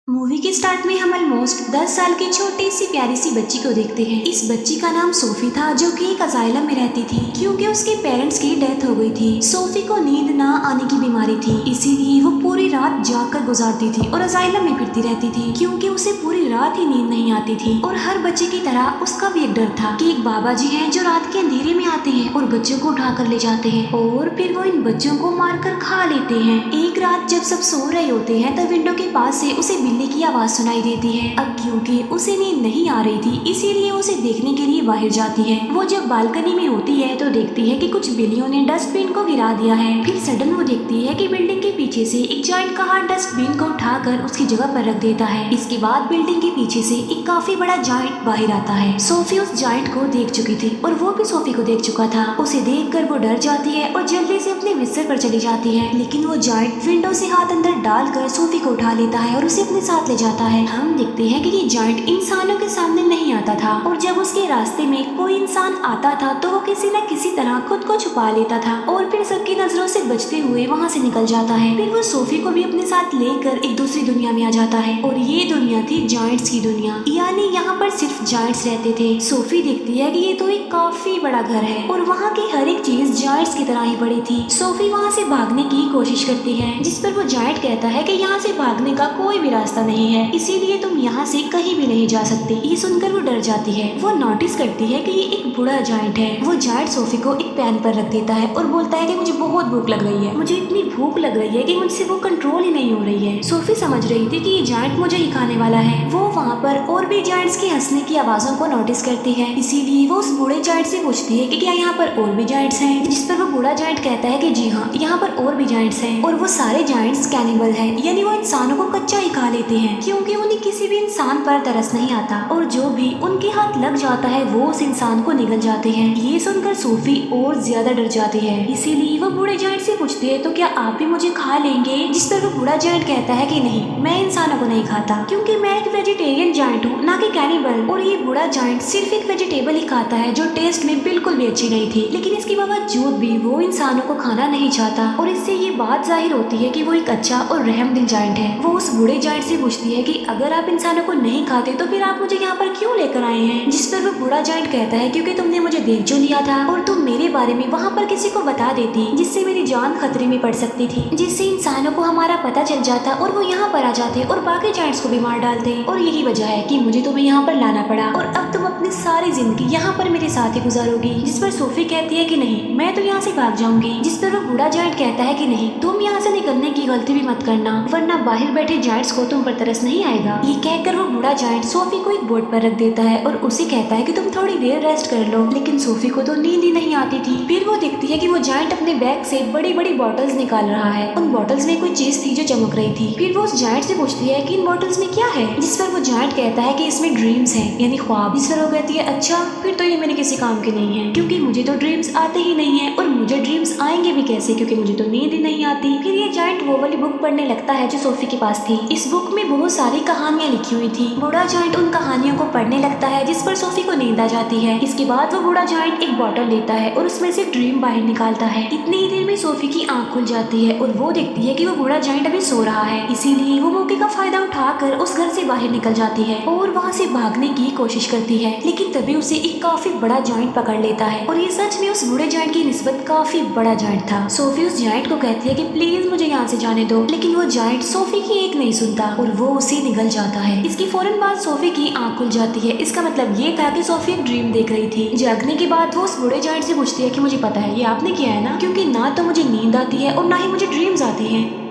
Movie के start में हम ऑलमोस्ट 10 साल की छोटी सी प्यारी सी बच्ची को देखते हैं। इस बच्ची का नाम सोफी था, जो कि एक असाइलम में रहती थी क्योंकि उसके पेरेंट्स की डेथ हो गई थी। सोफी को नींद ना आने की बीमारी थी, इसीलिए वो पूरी रात जागकर गुजारती थी और असाइलम में फिरती रहती थी क्योंकि उसे पूरी रात ही नींद नहीं आती थी। और हर बच्चे की तरह उसका भी एक डर था कि एक बाबा जी हैं जो रात के अंधेरे में आते हैं और बच्चों को उठा कर ले जाते हैं और फिर वो इन बच्चों को मारकर खा लेते हैं। एक रात जब सब सो रहे होते हैं तब विंडो के पास से उसे बिल्ली की आवाज सुनाई देती है। अब क्योंकि उसे नींद नहीं आ रही थी, इसीलिए उसे देखने के लिए बाहर जाती है। वो जब बालकनी में होती है तो देखती है कि कुछ बिल्लियों ने डस्टबिन को गिरा दिया है। फिर सडन वो देखती है कि बिल्डिंग के पीछे से एक जायंट का हाथ डस्टबिन को उठाकर उसकी जगह पर रख देता है। इसके बाद बिल्डिंग के पीछे से एक काफी बड़ा जायंट बाहर आता है। सोफी उस जायंट को देख चुकी थी और वो भी सोफी को देख चुका था। उसे देखकर वो डर जाती है और जल्दी से अपने बिस्तर पर चली जाती है, लेकिन वो जायंट विंडो से हाथ अंदर डालकर सोफी को उठा लेता है और उसे अपने साथ ले जाता है। हम देखते हैं कि ये जायंट इंसानों के सामने नहीं आता था और जब उसके रास्ते में कोई इंसान आता था तो वो किसी न किसी तरह खुद को छुपा लेता था और फिर सबकी नजरों से बचते हुए वहाँ से निकल जाता है। फिर वो सोफी को भी अपने साथ लेकर एक दूसरी दुनिया में आ जाता है और ये दुनिया थी जायंट्स की दुनिया, यानी यहाँ पर सिर्फ जायंट्स रहते थे। सोफी देखती है कि ये तो एक काफी बड़ा घर है और वहाँ की हर एक चीज जायंट्स की तरह ही पड़ी थी। सोफी वहाँ से भागने की कोशिश करती है, जिस पर वो जायंट कहता है कि यहाँ से भागने का कोई भी रास्ता नहीं है, इसीलिए तुम यहाँ से कहीं भी नहीं जा सकती। ये सुनकर वो डर जाती है। वो नोटिस करती है कि ये एक बूढ़ा जायंट है। वो जायंट सोफी को एक पैन पर रख देता है और बोलता है कि मुझे बहुत भूख लग रही है, मुझे इतनी भूख लग रही है कि मुझसे वो कंट्रोल ही नहीं हो रही है। सोफी समझ रही थी कि ये जायंट मुझे ही खाने वाला है। वो वहाँ पर और भी जायंट्स की हंसने की आवाजों को नोटिस करती है, इसीलिए वो उस बूढ़े जायंट से पूछती है कि क्या यहाँ पर और भी जायंट्स हैं, जिस पर वो बूढ़ा जायंट कहता है कि जी हाँ, यहाँ पर और भी जायंट्स हैं और वो सारे जायंट्स कैनिबल हैं, यानी वो इंसानों को कच्चा ही खा लेते हैं क्योंकि उन्हें किसी भी इंसान पर तरस नहीं आता और जो भी उनके हाथ लग जाता है वो उस इंसान को निगल जाते हैं। ये सुनकर सोफी और ज्यादा डर जाती है, इसीलिए वो बूढ़े जायंट से पूछती है तो क्या आप भी मुझे खा लेंगे, जिस पर वो बूढ़ा जायंट कहता है कि नहीं, मैं इंसानों को नहीं खाता क्योंकि मैं एक वेजिटेरियन जायंट हूँ, ना कि कैनिबल। और ये बूढ़ा जायंट सिर्फ एक वेजिटेबल ही खाता है जो टेस्ट में बिल्कुल भी अच्छी नहीं थी, लेकिन इसके बावजूद भी वो इंसानों को खाना नहीं चाहता और इससे ये बात जाहिर होती है कि वो एक अच्छा और रहमदिल जायंट है। वो उस बूढ़े जायंट से पूछती है कि अगर आप इंसानों को नहीं खाते तो फिर आप मुझे यहाँ पर क्यों लेकर आए हैं, जिस पर वो बूढ़ा जायंट कहता है क्योंकि तुमने मुझे देख जो लिया था और तुम मेरे बारे में वहाँ पर किसी को बता देती जिससे मेरी जान खतरे में पड़ सकती थी, जिससे इंसानों को हमारा पता चल जाता और वो यहाँ पर आ जाते और बाकी जायंट्स को भी मार डालते। और यही वजह है कि मुझे तुम्हें यहाँ पर लाना पड़ा और अब तुम अपनी सारी जिंदगी यहाँ पर मेरे साथ ही गुजारोगी, जिस पर सोफी कहती है कि नहीं, मैं तो यहाँ से भाग जाऊंगी, जिस पर वो बूढ़ा जायंट कहता है कि नहीं, तुम यहाँ से निकलने की गलती भी मत करना वरना बाहर बैठे जायंट्स को तुम पर तरस नहीं आएगा। ये कहकर वो बूढ़ा जायंट सोफी को एक बोर्ड पर रख देता है और उसे कहता है कि तुम थोड़ी देर रेस्ट कर लो, लेकिन सोफी को तो नींद ही नहीं आती थी। फिर वो देखती है कि वो जायंट अपने बैग से बड़ी बड़ी बॉटल्स निकाल रहा है। उन बॉटल्स में कोई चीज थी जो चमक रही थी। फिर वो उस जायंट से पूछती है कि इन बॉटल्स में क्या है, जिस पर वो जायंट कहता है कि इसमें ड्रीम्स हैं, यानी ख्वाब। जिस पर वो कहती है अच्छा, फिर तो ये मेरे किसी काम के नहीं है क्योंकि मुझे तो ड्रीम्स आते ही नहीं है और मुझे ड्रीम्स आएंगे भी कैसे क्योंकि मुझे तो नींद ही नहीं आती। फिर ये जायंट वो वाली बुक पढ़ने लगता है जो सोफी के पास थी। इस बुक में बहुत सारी कहानियां लिखी हुई थी। बूढ़ा जायंट उन कहानियों को पढ़ने लगता है, जिस पर सोफी को नींद आ जाती है। इसके बाद वो बूढ़ा जायंट एक बॉटल लेता है और उसमें से ड्रीम बाहर निकालता है। इतनी ही देर में सोफी की आंख खुल जाती है और वो देखती है कि वो बूढ़ा जायंट अभी सो रहा है, इसीलिए वो मौके का फायदा उठाकर उस घर से बाहर निकल जाती है और वहाँ से भागने की कोशिश करती है, लेकिन तभी उसे एक काफी बड़ा जायंट पकड़ लेता है और ये सच में उस बूढ़े जायंट की निस्बत काफी बड़ा जायंट था। सोफी उस जायंट को कहती है कि प्लीज मुझे यहाँ से जाने दो, लेकिन वो जायंट सोफी की एक नहीं सुनता और वो उसे निगल जाता है। इसकी फौरन बाद सोफी की आंख खुल जाती है। इसका मतलब ये था कि सोफी एक ड्रीम देख रही थी। जागने के बाद वो उस बूढ़े जायंट से पूछती है कि मुझे पता है ये आपने किया है ना, क्योंकि ना तो मुझे नींद आती है और ना ही मुझे ड्रीम्स आती हैं,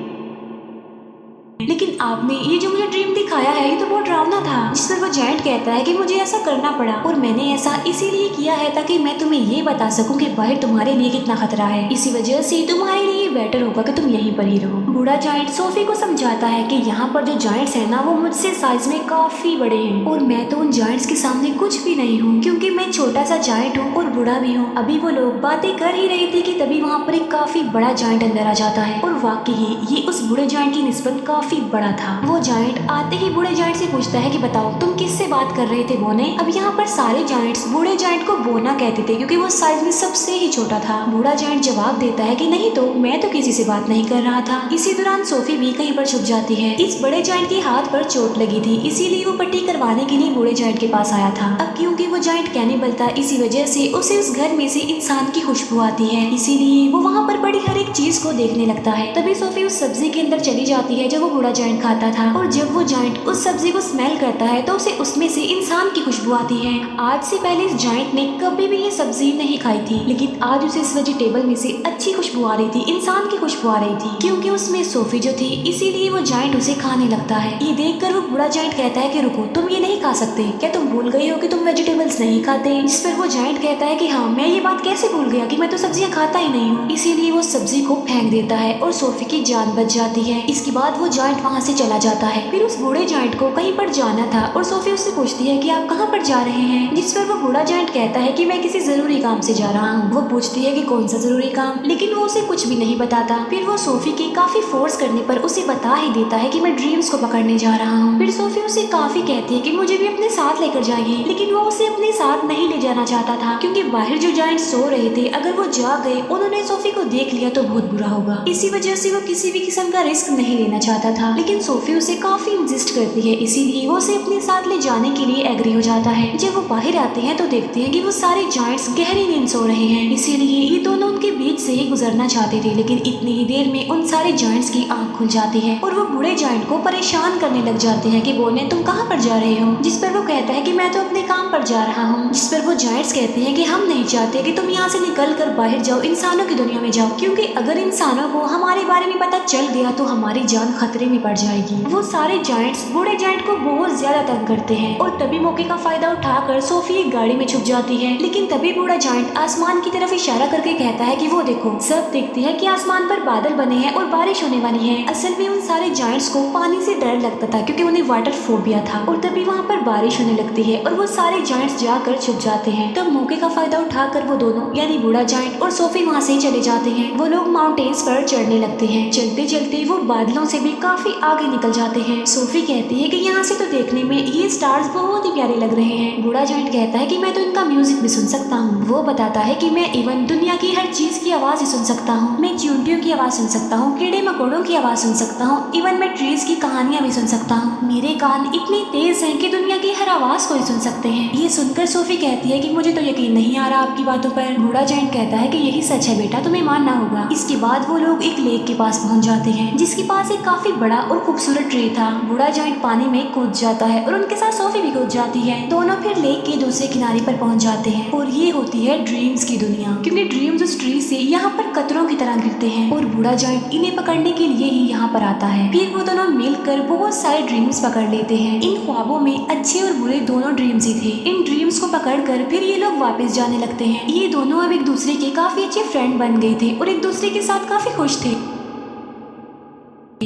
लेकिन आपने ये जो मुझे ड्रीम दिखाया है ये तो बहुत डरावना था। जिस पर वो जायंट कहता है कि मुझे ऐसा करना पड़ा और मैंने ऐसा इसीलिए किया है ताकि मैं तुम्हें ये बता सकूं कि बाहर तुम्हारे लिए कितना खतरा है, इसी वजह से तुम्हारे लिए बेटर होगा कि तुम यहीं पर ही रहो। बूढ़ा जायंट सोफी को समझाता है कि यहाँ पर जो जायंट्स है ना वो मुझसे साइज में काफी बड़े हैं और मैं तो उन जायंट्स के सामने कुछ भी नहीं हूँ क्योंकि मैं छोटा सा जायंट हूँ और बूढ़ा भी हूँ। अभी वो लोग बातें कर ही रहे थे कि तभी वहाँ पर एक काफी बड़ा जायंट अंदर आ जाता है और वाकई ये उस बूढ़े जायंट की निस्बत काफी बड़ा था। वो जायंट आते ही बूढ़े जायंट से पूछता है कि बताओ तुम किससे बात कर रहे थे बोने। अब यहाँ पर सारे जायंट्स बूढ़े जायंट को बोना कहते थे क्योंकि वो साइज में सबसे ही छोटा था। बूढ़ा जायंट जवाब देता है कि नहीं तो मैं तो किसी से बात नहीं कर रहा था। इसी दौरान सोफी भी कहीं पर छुप जाती है। इस बड़े जायंट के हाथ पर चोट लगी थी, इसीलिए वो पट्टी करवाने के लिए बूढ़े जायंट के पास आया था। अब क्योंकि वो जायंट कैनिबल था, इसी वजह से उसे उस घर में से इंसान की खुशबू आती है, इसीलिए वो वहाँ पर पड़ी हर एक चीज को देखने लगता है। तभी सोफी उस सब्जी के अंदर चली जाती है जो वो बूढ़ा जायंट खाता था, और जब वो जायंट उस सब्जी को स्मेल करता है तो उसे उसमें से इंसान की खुशबू आती है। आज से पहले इस जायंट ने कभी भी ये सब्जी नहीं खाई थी, लेकिन आज उसे इस वेजिटेबल में से अच्छी खुशबू आ रही थी, इंसान की खुशबू आ रही थी, क्योंकि उसमें सोफी जो थी, इसीलिए वो जायंट उसे खाने लगता है। ये देखकर वो बूढ़ा जायंट कहता है कि रुको, तुम ये नहीं खा सकते, क्या तुम भूल गए हो कि तुम वेजिटेबल्स नहीं खाते। जिस पर वो जायंट कहता है कि हाँ, मैं ये बात कैसे भूल गया कि मैं तो सब्जियां खाता ही नहीं हूँ। इसीलिए वो सब्जी को फेंक देता है और सोफी की जान बच जाती है। इसके बाद वो जायंट वहाँ से चला जाता है। फिर उस बूढ़े जायंट को कहीं पर जाना था और सोफी उससे पूछती है कि आप कहाँ पर जा रहे हैं, जिस पर वो बूढ़ा जायंट कहता है कि मैं किसी जरूरी काम से जा रहा हूँ। वो पूछती है कि कौन सा जरूरी काम, लेकिन वो उसे कुछ भी नहीं बताता। फिर वो सोफी के काफी फोर्स करने पर उसे बता ही देता है कि मैं ड्रीम्स को पकड़ने जा रहा हूँ। फिर सोफी उसे काफी कहती है कि मुझे भी अपने साथ लेकर जाइए, लेकिन वो उसे अपने साथ नहीं ले जाना चाहता था, क्योंकि बाहर जो जायंट सो रहे थे, अगर वो जाग गए, उन्होंने सोफी को देख लिया तो बहुत बुरा होगा। इसी वजह से वो किसी भी किस्म का रिस्क नहीं लेना चाहता था, लेकिन सोफी उसे काफी इंसिस्ट करती है, इसीलिए वो उसे अपने साथ ले जाने के लिए एग्री हो जाता है। जब वो बाहर आते हैं तो देखते हैं कि वो सारे जायंट्स गहरी नींद सो रहे हैं, इसीलिए ये दोनों उनके बीच से ही गुजरना चाहते थे, लेकिन इतनी ही देर में उन सारे जायंट्स की आंख खुल जाती है और वो बूढ़े जायंट को परेशान करने लग जाते हैं कि बोले तुम कहाँ पर जा रहे हो, जिस पर वो कहता है कि मैं तो अपने काम पर जा रहा हूँ। जिस पर वो जायंट्स कहते हैं कि हम नहीं चाहते कि तुम यहाँ से निकल कर बाहर जाओ, इंसानों की दुनिया में जाओ, क्योंकि अगर इंसानों को हमारे बारे में पता चल गया तो हमारी जान खतरे में पड़ जाएगी। वो सारे जायंट्स बूढ़े जायंट को बहुत ज्यादा तंग करते हैं और तभी मौके का फायदा उठाकर सोफी एक गाड़ी में छुप जाती है, लेकिन तभी बूढ़ा जायंट आसमान की तरफ इशारा करके कहता है कि वो देखो, सब देखते हैं कि आसमान पर बादल बने हैं और बारिश होने वाली है। असल में उन सारे जायंट्स को पानी से डर लगता था क्योंकि उन्हें वाटर फोबिया था, और तभी वहाँ पर बारिश होने लगती है और वो सारे जायंट्स जाकर छुप जाते हैं। तब मौके का फायदा उठाकर वो दोनों यानी बूढ़ा जायंट और सोफी वहाँ से चले जाते हैं। वो लोग माउंटेन्स पर चढ़ने लगते हैं। चलते चलते वो बादलों से भी काफी आगे निकल जाते हैं। सोफी कहती है कि यहाँ से तो देखने में ये स्टार्स बहुत ही प्यारे लग रहे हैं। बूढ़ा जायंट कहता है कि मैं तो इनका म्यूजिक भी सुन सकता हूँ। वो बताता है कि मैं इवन दुनिया की हर चीज की आवाज ही सुन सकता हूँ। मैं चींटियों की आवाज सुन सकता हूँ, कीड़े मकोड़ों की आवाज सुन सकता हूँ, इवन मैं ट्रीज की कहानियाँ भी सुन सकता हूँ। मेरे कान इतने तेज हैं कि दुनिया की हर आवाज को ही सुन सकते हैं। ये सुनकर सोफी कहती है कि मुझे तो यकीन नहीं आ रहा आपकी बातों पर। बूढ़ा जायंट कहता है कि यही सच है बेटा, तुम्हें मानना होगा। इसके बाद वो लोग एक लेक के पास पहुंच जाते हैं, जिसके पास एक काफी बड़ा और खूबसूरत ट्री था। बूढ़ा जायंट पानी में कूद जाता है और उनके साथ सोफी भी कूद जाती है। दोनों फिर लेक के दूसरे किनारे पर पहुंच जाते हैं और ये होती है ड्रीम्स की दुनिया, क्योंकि ड्रीम्स उस ट्री से यहाँ पर कतरों की तरह गिरते हैं और बूढ़ा जायंट इन्हें पकड़ने के लिए ही यहाँ पर आता है। फिर वो दोनों मिलकर बहुत सारे ड्रीम्स पकड़ लेते हैं। इन ख्वाबों में अच्छे और बुरे दोनों ड्रीम्स ही थे। इन ड्रीम्स को पकड़कर फिर ये लोग वापस जाने लगते हैं। ये दोनों अब एक दूसरे के काफी अच्छे फ्रेंड बन गए थे और एक दूसरे के साथ काफी खुश थे।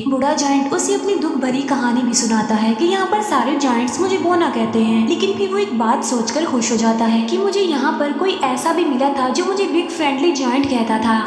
बूढ़ा जायंट उसे अपनी दुख भरी कहानी भी सुनाता है कि यहाँ पर सारे जायंट्स मुझे बोना कहते हैं, लेकिन फिर वो एक बात सोचकर खुश हो जाता है कि मुझे यहाँ पर कोई ऐसा भी मिला था जो मुझे बिग फ्रेंडली जायंट कहता था।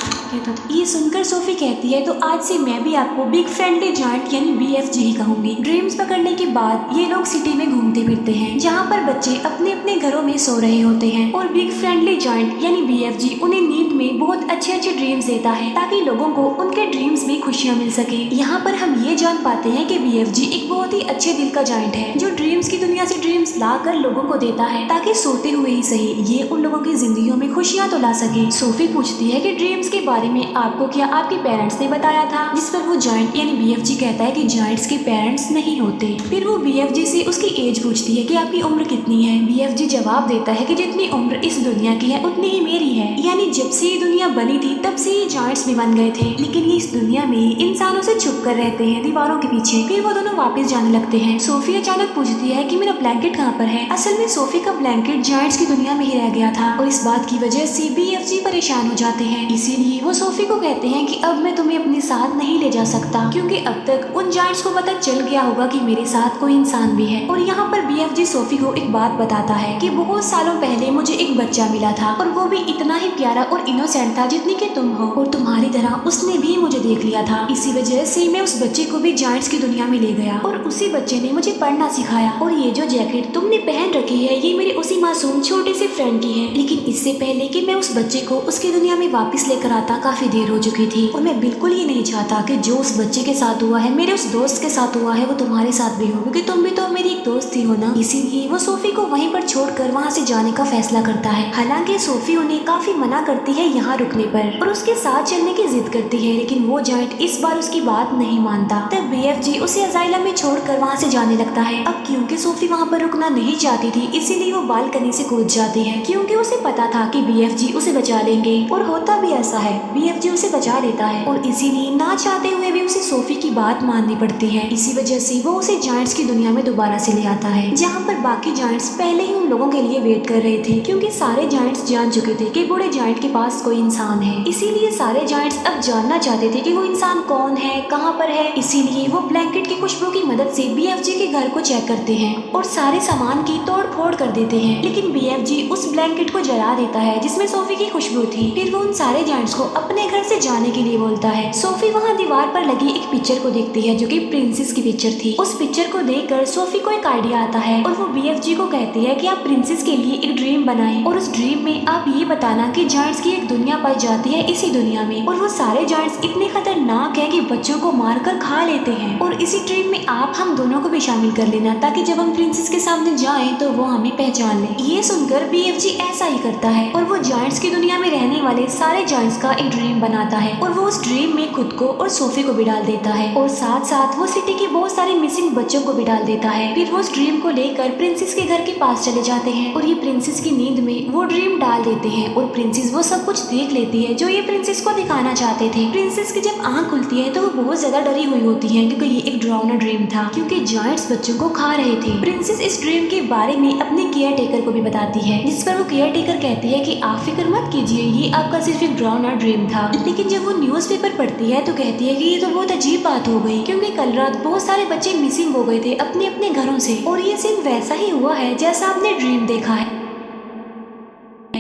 ये सुनकर सोफी कहती है तो आज से मैं भी आपको बिग फ्रेंडली जायंट यानी BFG ही कहूंगी। ड्रीम्स पकड़ने के बाद ये लोग सिटी में घूमते फिरते हैं, जहाँ पर बच्चे अपने अपने घरों में सो रहे होते हैं और बिग फ्रेंडली जायंट यानी BFG उन्हें नींद में बहुत अच्छे अच्छे ड्रीम्स देता है ताकि लोगों को उनके ड्रीम्स में खुशियाँ मिल सके। यहाँ पर हम ये जान पाते हैं कि BFG एक बहुत ही अच्छे दिल का जायंट है जो ड्रीम्स की दुनिया से ड्रीम्स ला कर लोगों को देता है ताकि सोते हुए ही सही ये उन लोगों की जिंदगियों में खुशियाँ तो ला सके। सोफी पूछती है कि ड्रीम्स के बारे में आपको क्या आपके पेरेंट्स ने बताया था, जिस पर वो जायंट यानी BFG कहता है कि जायंट्स के पेरेंट्स नहीं होते। फिर वो BFG से उसकी एज पूछती है कि आपकी उम्र कितनी है। BFG जवाब देता है कि जितनी उम्र इस दुनिया की है उतनी ही मेरी है, यानी जब से ये दुनिया बनी थी तब से ये जायंट्स भी बन गए थे, लेकिन ये इस दुनिया में इंसानों से छुप कर रहते हैं दीवारों के पीछे। फिर वो दोनों वापस जाने लगते हैं। सोफी अचानक पूछती है कि मेरा ब्लैंकेट कहाँ पर है। असल में सोफी का ब्लैंकेट जायंट्स की दुनिया में ही रह गया था और इस बात की वजह से BFG परेशान हो जाते हैं, इसीलिए वो वो सोफी को कहते हैं कि अब मैं तुम्हें अपने साथ नहीं ले जा सकता, क्योंकि अब तक उन जायंट्स को पता चल गया होगा कि मेरे साथ कोई इंसान भी है। और यहाँ पर BFG सोफी को एक बात बताता है कि बहुत सालों पहले मुझे एक बच्चा मिला था और वो भी इतना ही प्यारा और इनोसेंट था जितनी कि तुम हो, और तुम्हारी तरह उसने भी मुझे देख लिया था। इसी वजह से मैं उस बच्चे को भी जायंट्स की दुनिया में ले गया और उसी बच्चे ने मुझे पढ़ना सिखाया। और ये जो जैकेट तुमने पहन रखी है ये मेरी उसी मासूम छोटे से फ्रेंड की है। लेकिन इससे पहले कि मैं उस बच्चे को उसकी दुनिया में वापस लेकर आता काफी देर हो चुकी थी, और मैं बिल्कुल ये नहीं चाहता कि जो उस बच्चे के साथ हुआ है, मेरे उस दोस्त के साथ हुआ है, वो तुम्हारे साथ भी हो, क्योंकि तुम भी तो मेरी एक दोस्त ही हो ना। इसीलिए वो सोफी को वहीं पर छोड़कर वहाँ से जाने का फैसला करता है। हालांकि सोफी उन्हें काफी मना करती है यहाँ रुकने पर और उसके साथ चलने की जिद करती है, लेकिन वो जायंट इस बार उसकी बात नहीं मानता। तब BFG उसे अजाइलम में छोड़कर वहाँ से जाने लगता है। अब क्योंकि सोफी वहाँ पर रुकना नहीं चाहती थी, इसीलिए वो बालकनी से कूद जाती है, क्योंकि उसे पता था कि BFG उसे बचा लेंगे। और होता भी ऐसा है, BFG उसे बचा लेता है और इसीलिए ना चाहते हुए भी उसे सोफी की बात माननी पड़ती है। इसी वजह से वो उसे जायंट्स की दुनिया में दोबारा से ले आता है, जहाँ पर बाकी जायंट्स पहले ही उन लोगों के लिए वेट कर रहे थे, क्योंकि सारे जायंट्स जान चुके थे कि बूढ़े जायंट के पास कोई इंसान है। इसीलिए सारे जायंट्स अब जानना चाहते थे कि वो इंसान कौन है, कहाँ पर है। इसीलिए वो ब्लैंकेट की खुशबू की मदद से BFG के घर को चेक करते हैं और सारे सामान की तोड़ फोड़ कर देते हैं। लेकिन BFG उस ब्लैंकेट को जला देता है जिसमें सोफी की खुशबू थी। फिर वो उन सारे जायंट्स को अपने घर से जाने के लिए बोलता है। सोफी वहाँ दीवार पर लगी एक पिक्चर को देखती है जो कि प्रिंसेस की पिक्चर थी। उस पिक्चर को देखकर सोफी को एक आइडिया आता है और वो BFG को कहती है कि आप प्रिंसेस के लिए एक ड्रीम बनाएं और उस ड्रीम में आप ये बताना कि जायंट्स की एक दुनिया पाई जाती है इसी दुनिया में, और वो सारे जायंट्स इतने खतरनाक है कि बच्चों को मारकर खा लेते हैं। और इसी ड्रीम में आप हम दोनों को भी शामिल कर लेना, ताकि जब हम प्रिंसेस के सामने जाएं तो वो हमें पहचान ले। ये सुनकर BFG ऐसा ही करता है और वो जायंट्स की दुनिया में रहने वाले सारे जायंट्स का एक ड्रीम बनाता है और वो उस ड्रीम में खुद को और सोफी को भी डाल देता है, और साथ साथ वो सिटी के बहुत सारे मिसिंग बच्चों को भी डाल देता है। फिर वो उस ड्रीम को लेकर प्रिंसेस के घर के पास चले जाते हैं और ये प्रिंसेस की नींद में वो ड्रीम डाल देते हैं और प्रिंसेस वो सब कुछ देख लेती है जो ये प्रिंसेस को दिखाना चाहते थे। प्रिंसेस की जब आंख खुलती है तो वो बहुत ज्यादा डरी हुई होती है, क्योंकि ये एक डरावना ड्रीम था, क्योंकि जायंट्स बच्चों को खा रहे थे। प्रिंसेस इस ड्रीम के बारे में अपने केयर टेकर को भी बताती है, जिस पर वो केयर टेकर कहती है कि आप फिक्र मत कीजिए, ये आपका सिर्फ एक डरावना ड्रीम था। लेकिन जब वो न्यूज़पेपर पढ़ती है तो कहती है कि ये तो बहुत अजीब बात हो गई, क्योंकि कल रात बहुत सारे बच्चे मिसिंग हो गए थे अपने अपने घरों से, और ये सिर्फ वैसा ही हुआ है जैसा आपने ड्रीम देखा है।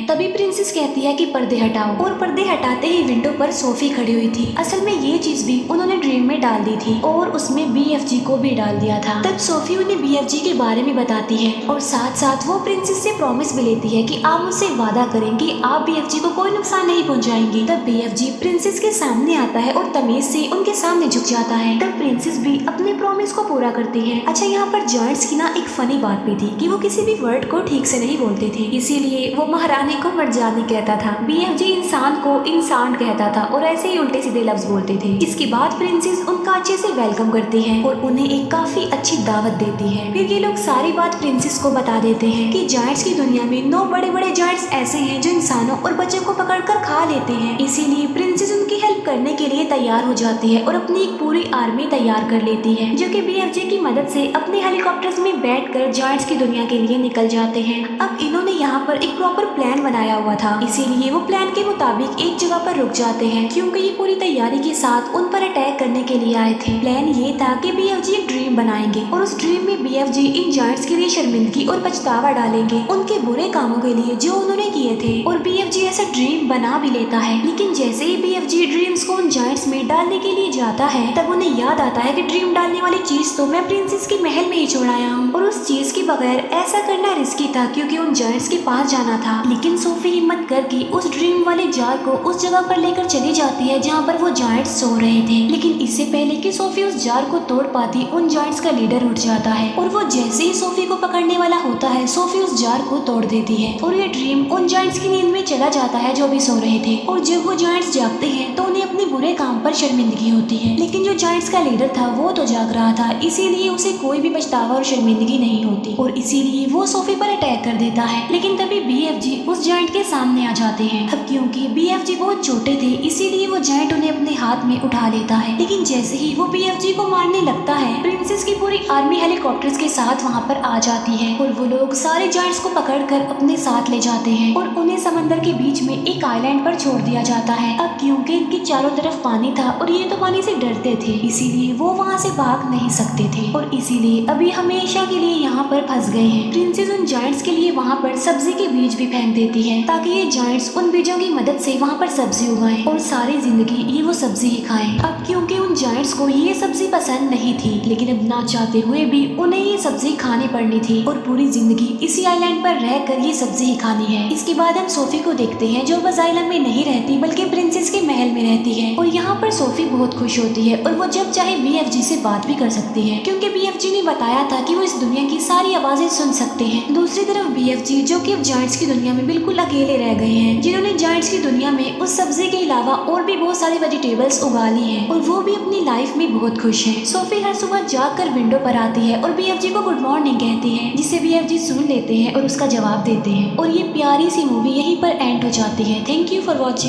तभी प्रिंसेस कहती है कि पर्दे हटाओ, और पर्दे हटाते ही विंडो पर सोफी खड़ी हुई थी। असल में ये चीज भी उन्होंने ड्रीम में डाल दी थी और उसमें BFG को भी डाल दिया था। तब सोफी उन्हें BFG के बारे में बताती है और साथ साथ वो प्रिंसेस से प्रॉमिस भी लेती है कि आप मुझसे वादा करेंगे आप BFG को कोई नुकसान नहीं पहुंचाएंगी। तब BFG प्रिंसेस के सामने आता है और तमीज से उनके सामने झुक जाता है। तब प्रिंसेस भी अपने प्रॉमिस को पूरा करती है। अच्छा, यहाँ पर जायंट्स की ना एक फनी बात भी थी कि वो किसी भी वर्ड को ठीक से नहीं बोलते थे, इसीलिए वो महारानी को मर्जानी कहता था, BFG इंसान को इंसान कहता था और ऐसे ही उल्टे सीधे लफ्ज बोलते थे। इसके बाद प्रिंसेस उनका अच्छे से वेलकम करती है और उन्हें एक काफी अच्छी दावत देती है। फिर ये लोग सारी बात प्रिंसेस को बता देते हैं कि जायंट्स की दुनिया में 9 बड़े बड़े जायंट्स ऐसे हैं जो इंसानों और बच्चों को पकड़कर खा लेते हैं। इसीलिए प्रिंसेस उनकी हेल्प करने के लिए तैयार हो जाती है और अपनी एक पूरी आर्मी तैयार कर लेती है, जो कि BFG की मदद से अपने हेलीकॉप्टर्स में बैठकर जायंट्स की दुनिया के लिए निकल जाते हैं। अब इन्होंने यहाँ पर एक प्रॉपर प्लान बनाया हुआ था, इसीलिए वो प्लान के मुताबिक एक जगह पर रुक जाते हैं, क्योंकि ये पूरी तैयारी के साथ उन पर अटैक करने के लिए आए थे। प्लान ये था कि BFG एक ड्रीम बनाएंगे और उस ड्रीम में BFG इन जायंट्स के लिए शर्मिंदगी और पछतावा डालेंगे उनके बुरे कामों के लिए जो उन्होंने किए थे, और BFG ऐसा ड्रीम बना भी लेता है। लेकिन जैसे ही BFG ड्रीम्स को उन जायंट्स में डालने के लिए जाता है तब उन्हें याद आता है कि ड्रीम डालने वाली चीज तो मैं प्रिंसेस के महल में ही छोड़ आया हूँ, और उस चीज के बगैर ऐसा करना रिस्की था क्योंकि उन जायंट्स के पास जाना था। लेकिन सोफी हिम्मत करके उस ड्रीम वाले जार को उस जगह पर लेकर चली जाती है जहाँ पर वो जायंट्स सो रहे थे। लेकिन इससे पहले कि सोफी उस जार को तोड़ पाती, उन जायंट्स का लीडर उठ जाता है और वो जैसे ही सोफी को पकड़ने वाला होता है सोफी उस जार को तोड़ देती है और ये ड्रीम उन जायंट्स की नींद में चला जाता है जो भी सो रहे थे। और जब वो जायंट्स जागते हैं तो उन्हें अपने बुरे काम पर शर्मिंदगी होती है, लेकिन जो जायंट्स का लीडर था वो तो जाग रहा था, इसीलिए उसे कोई भी पछतावा और शर्मिंदगी नहीं होती और इसीलिए वो सोफी पर अटैक कर देता है। लेकिन तभी BFG उस जायंट के सामने आ जाते हैं। अब क्योंकि BFG बहुत छोटे थे इसीलिए वो जायंट उन्हें अपने हाथ में उठा लेता है। लेकिन जैसे ही वो BFG को मारने लगता है, प्रिंसेस की पूरी आर्मी हेलीकॉप्टर्स के साथ वहाँ पर आ जाती है और वो लोग सारे जायंट्स को पकड़कर अपने साथ ले जाते हैं और उन्हें समंदर के बीच में एक आइलैंड पर छोड़ दिया जाता है। अब क्योंकि इनके चारों तरफ पानी था और ये तो पानी से डरते थे इसीलिए वो वहाँ से भाग नहीं सकते थे और इसीलिए अभी हमेशा के लिए यहाँ पर फंस गए हैं। प्रिंसेस उन जायंट्स के लिए वहाँ पर सब्जी के बीज भी फेंक देती है ताकि ये जायंट्स उन बीजों की मदद से वहाँ पर सब्जी उगाएं और सारी जिंदगी ये वो सब्जी ही खाएं। अब क्योंकि उन जायंट्स को ये सब्जी पसंद नहीं थी लेकिन अब ना चाहते हुए भी उन्हें ये सब्जी खानी पड़नी थी और पूरी जिंदगी इसी आइलैंड पर रहकर ये सब्जी ही खानी है। इसके बाद हम सोफी को देखते हैं जो बस आइलैंड में नहीं रहती बल्कि प्रिंसेस के महल में रहती है और यहाँ पर सोफी बहुत खुश होती है और वो जब चाहे BFG से बात भी कर सकती है क्योंकि BFG ने बताया था कि वो इस दुनिया की सारी आवाजें सुन सकते हैं। दूसरी तरफ BFG जो कि अब जायंट्स की दुनिया में बिल्कुल अकेले रह गए हैं, जिन्होंने जायंट्स की दुनिया में उस सब्जी के अलावा और भी बहुत सारी वेजिटेबल्स उगा ली हैं और वो भी अपनी लाइफ में बहुत खुश है। सोफी हर सुबह जाकर विंडो पर आती है और BFG को गुड मॉर्निंग कहती है जिसे BFG सुन लेते हैं और उसका जवाब देते हैं और ये प्यारी सी मूवी यहीं पर एंड हो जाती है। Thank you for watching.